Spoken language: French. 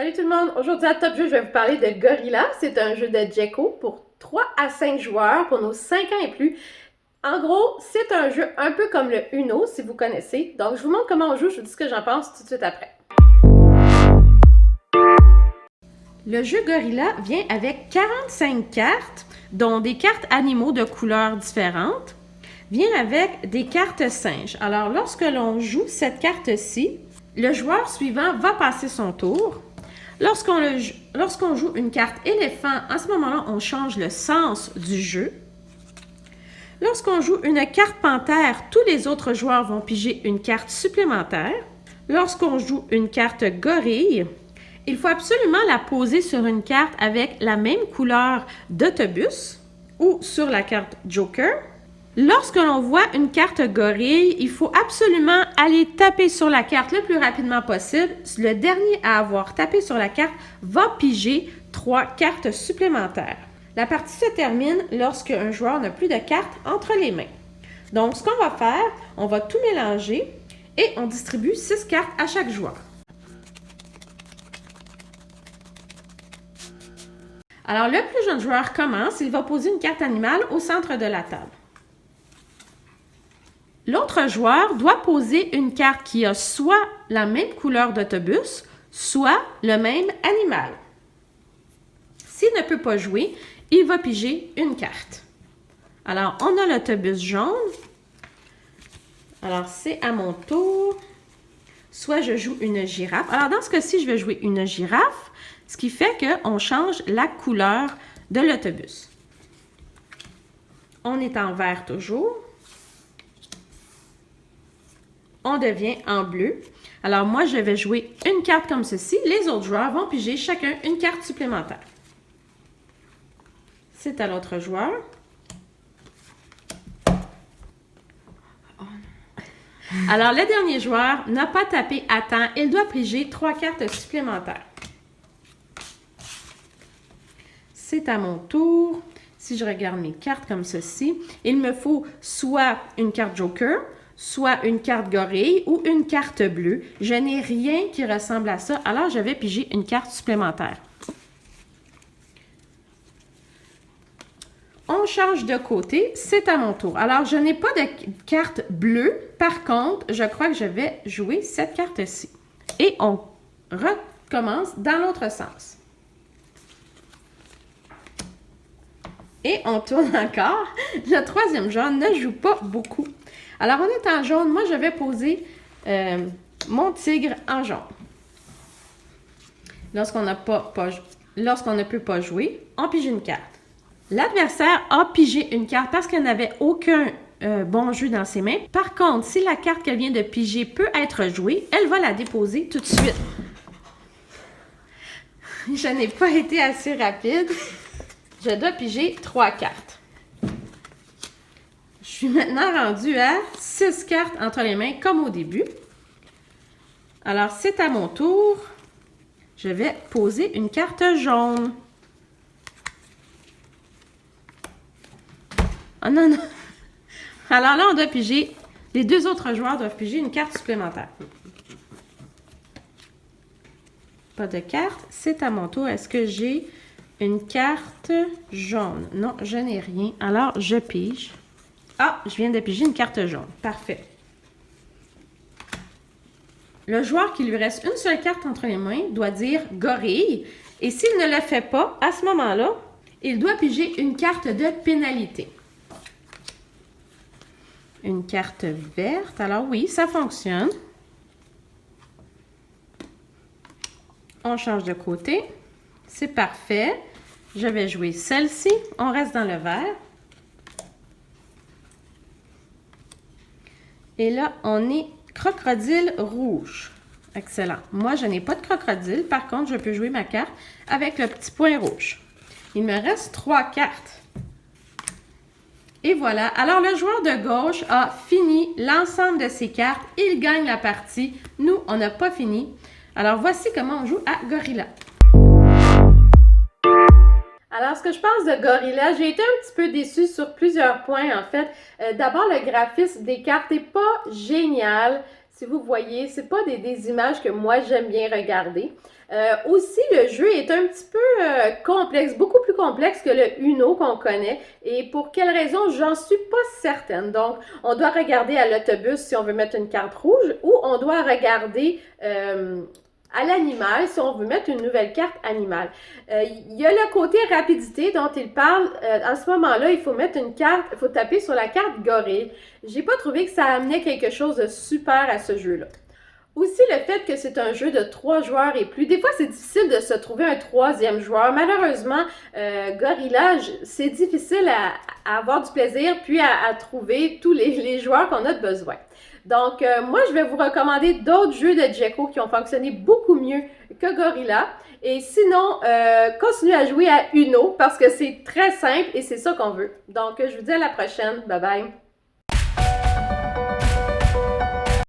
Salut tout le monde! Aujourd'hui à Top Jeu, je vais vous parler de Gorilla. C'est un jeu de Djeco pour 3 à 5 joueurs pour nos 5 ans et plus. En gros, c'est un jeu un peu comme le Uno, si vous connaissez. Donc, je vous montre comment on joue, je vous dis ce que j'en pense tout de suite après. Le jeu Gorilla vient avec 45 cartes, dont des cartes animaux de couleurs différentes. Vient avec des cartes singes. Alors, lorsque l'on joue cette carte-ci, le joueur suivant va passer son tour. Lorsqu'on joue une carte éléphant, à ce moment-là, on change le sens du jeu. Lorsqu'on joue une carte panthère, tous les autres joueurs vont piger une carte supplémentaire. Lorsqu'on joue une carte gorille, il faut absolument la poser sur une carte avec la même couleur d'autobus ou sur la carte Joker. Lorsque l'on voit une carte gorille, il faut absolument aller taper sur la carte le plus rapidement possible. Le dernier à avoir tapé sur la carte va piger 3 cartes supplémentaires. La partie se termine lorsque un joueur n'a plus de cartes entre les mains. Donc, ce qu'on va faire, on va tout mélanger et on distribue 6 cartes à chaque joueur. Alors, le plus jeune joueur commence, il va poser une carte animale au centre de la table. L'autre joueur doit poser une carte qui a soit la même couleur d'autobus, soit le même animal. S'il ne peut pas jouer, il va piger une carte. Alors, on a l'autobus jaune. Alors, c'est à mon tour. Soit je joue une girafe. Alors, dans ce cas-ci, je vais jouer une girafe, ce qui fait qu'on change la couleur de l'autobus. On est en vert toujours. On devient en bleu. Alors, moi, je vais jouer une carte comme ceci. Les autres joueurs vont piger chacun une carte supplémentaire. C'est à l'autre joueur. Alors, le dernier joueur n'a pas tapé à temps. Il doit piger 3 cartes supplémentaires. C'est à mon tour. Si je regarde mes cartes comme ceci, il me faut soit une carte Joker, soit une carte gorille ou une carte bleue. Je n'ai rien qui ressemble à ça, alors je vais piger une carte supplémentaire. On change de côté, c'est à mon tour. Alors, je n'ai pas de carte bleue. Par contre, je crois que je vais jouer cette carte-ci. Et on recommence dans l'autre sens. Et on tourne encore. Le troisième jaune ne joue pas beaucoup. Alors, on est en jaune. Moi, je vais poser mon tigre en jaune. Lorsqu'on ne peut pas jouer, on pige une carte. L'adversaire a pigé une carte parce qu'elle n'avait aucun bon jeu dans ses mains. Par contre, si la carte qu'elle vient de piger peut être jouée, elle va la déposer tout de suite. Je n'ai pas été assez rapide. Je dois piger 3 cartes. Je suis maintenant rendue à 6 cartes entre les mains, comme au début. Alors, c'est à mon tour. Je vais poser une carte jaune. Oh non, non. Alors là, on doit piger. Les deux autres joueurs doivent piger une carte supplémentaire. Pas de carte. C'est à mon tour. Est-ce que j'ai une carte jaune? Non, je n'ai rien. Alors, je pige. Ah, je viens de piger une carte jaune. Parfait. Le joueur qui lui reste une seule carte entre les mains doit dire gorille. Et s'il ne le fait pas, à ce moment-là, il doit piger une carte de pénalité. Une carte verte. Alors oui, ça fonctionne. On change de côté. C'est parfait. Je vais jouer celle-ci. On reste dans le vert. Et là, on est crocodile rouge. Excellent. Moi, je n'ai pas de crocodile. Par contre, je peux jouer ma carte avec le petit point rouge. Il me reste 3 cartes. Et voilà. Alors, le joueur de gauche a fini l'ensemble de ses cartes. Il gagne la partie. Nous, on n'a pas fini. Alors, voici comment on joue à Gorilla. Alors, ce que je pense de Gorilla, j'ai été un petit peu déçue sur plusieurs points, en fait. D'abord, le graphisme des cartes n'est pas génial. Si vous voyez, c'est pas des images que moi j'aime bien regarder. Aussi, le jeu est un petit peu complexe, beaucoup plus complexe que le Uno qu'on connaît. Et pour quelle raison, j'en suis pas certaine. Donc, on doit regarder à l'autobus si on veut mettre une carte rouge ou on doit regarder à l'animal si on veut mettre une nouvelle carte animale. Il y a le côté rapidité dont il parle. À ce moment-là, il faut mettre une carte, il faut taper sur la carte gorille. J'ai pas trouvé que ça amenait quelque chose de super à ce jeu-là. Aussi, le fait que c'est un jeu de 3 joueurs et plus. Des fois, c'est difficile de se trouver un troisième joueur. Malheureusement, Gorilla, c'est difficile à avoir du plaisir puis à trouver tous les joueurs qu'on a besoin. Donc, moi, je vais vous recommander d'autres jeux de Djeco qui ont fonctionné beaucoup mieux que Gorilla. Et sinon, continuez à jouer à Uno parce que c'est très simple et c'est ça qu'on veut. Donc, je vous dis à la prochaine. Bye bye!